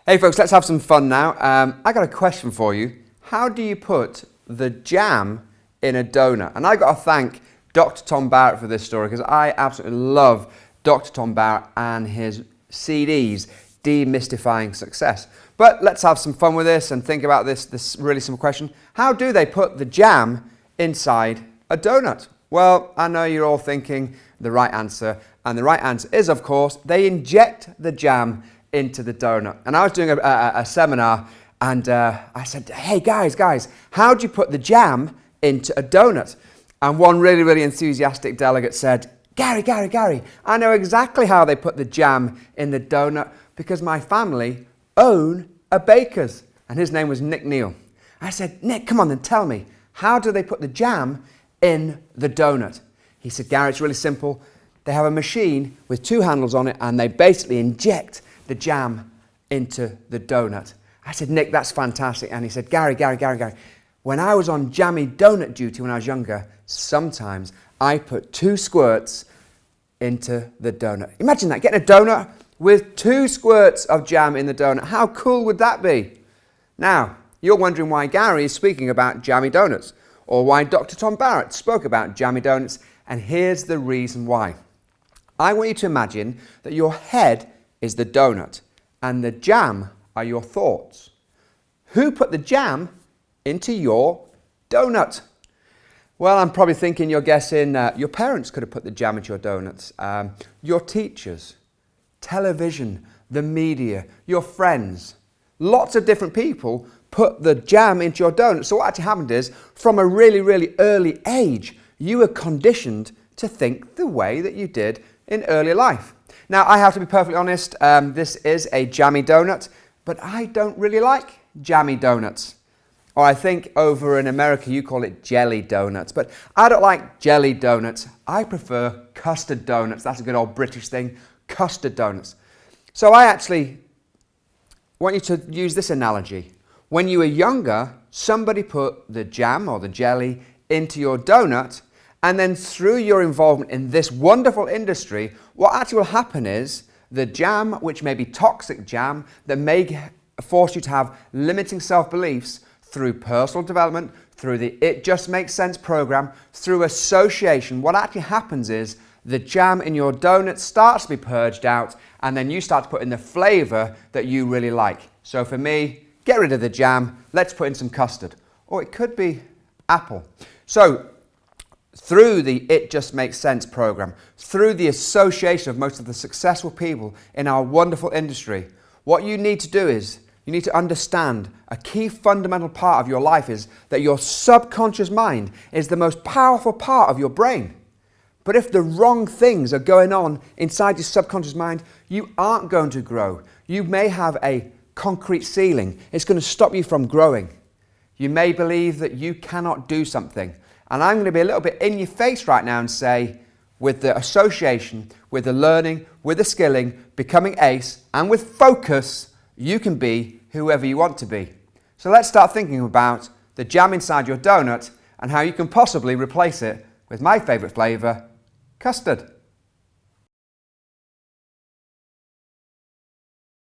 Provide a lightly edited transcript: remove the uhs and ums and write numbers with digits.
Hey folks, let's have some fun now. I got a question for you. How do you put the jam in a donut? And I got to thank Dr. Tom Barrett for this story because I absolutely love Dr. Tom Barrett and his CDs, Demystifying Success. But let's have some fun with this and think about this really simple question. How do they put the jam inside a donut? Well, I know you're all thinking the right answer, and the right answer is, of course, they inject the jam into the donut. And I was doing a seminar, and I said, hey guys, how do you put the jam into a donut? And one really enthusiastic delegate said, Gary, I know exactly how they put the jam in the donut because my family own a baker's. And his name was Nick Neal. I said, Nick, come on then, tell me, how do they put the jam in the donut? He said, Gary, it's really simple. They have a machine with two handles on it and they basically inject the jam into the donut. I said, Nick, that's fantastic. And he said, Gary, when I was on Jammy donut duty when I was younger, sometimes I put 2 squirts into the donut. Imagine that, getting a donut with 2 squirts of jam in the donut. How cool would that be? Now, you're wondering why Gary is speaking about jammy donuts or why Dr. Tom Barrett spoke about jammy donuts, and here's the reason why. I want you to imagine that your head is the donut and the jam are your thoughts. Who put the jam into your donut? Well, I'm probably thinking you're guessing your parents could have put the jam into your donuts, your teachers, television, the media, your friends. Lots of different people put the jam into your donut. So what actually happened is, from a really early age, you were conditioned to think the way that you did in early life. Now, I have to be perfectly honest, this is a jammy donut, but I don't really like jammy donuts. Or I think over in America you call it jelly donuts, but I don't like jelly donuts. I prefer custard donuts. That's a good old British thing, custard donuts. So I actually want you to use this analogy. When you were younger, somebody put the jam or the jelly into your donut, and then through your involvement in this wonderful industry, what actually will happen is the jam, which may be toxic jam, that may force you to have limiting self-beliefs through personal development, through the It Just Makes Sense program, through association, what actually happens is the jam in your donut starts to be purged out, and then you start to put in the flavor that you really like. So for me, get rid of the jam, let's put in some custard. Or it could be apple. So through the It Just Makes Sense program, through the association of most of the successful people in our wonderful industry, what you need to do is you need to understand a key fundamental part of your life is that your subconscious mind is the most powerful part of your brain. But if the wrong things are going on inside your subconscious mind, you aren't going to grow. You may have a concrete ceiling. It's going to stop you from growing. You may believe that you cannot do something. And I'm going to be a little bit in your face right now and say, with the association, with the learning, with the skilling, becoming ace, and with focus, you can be whoever you want to be. So let's start thinking about the jam inside your donut and how you can possibly replace it with my favorite flavor, custard.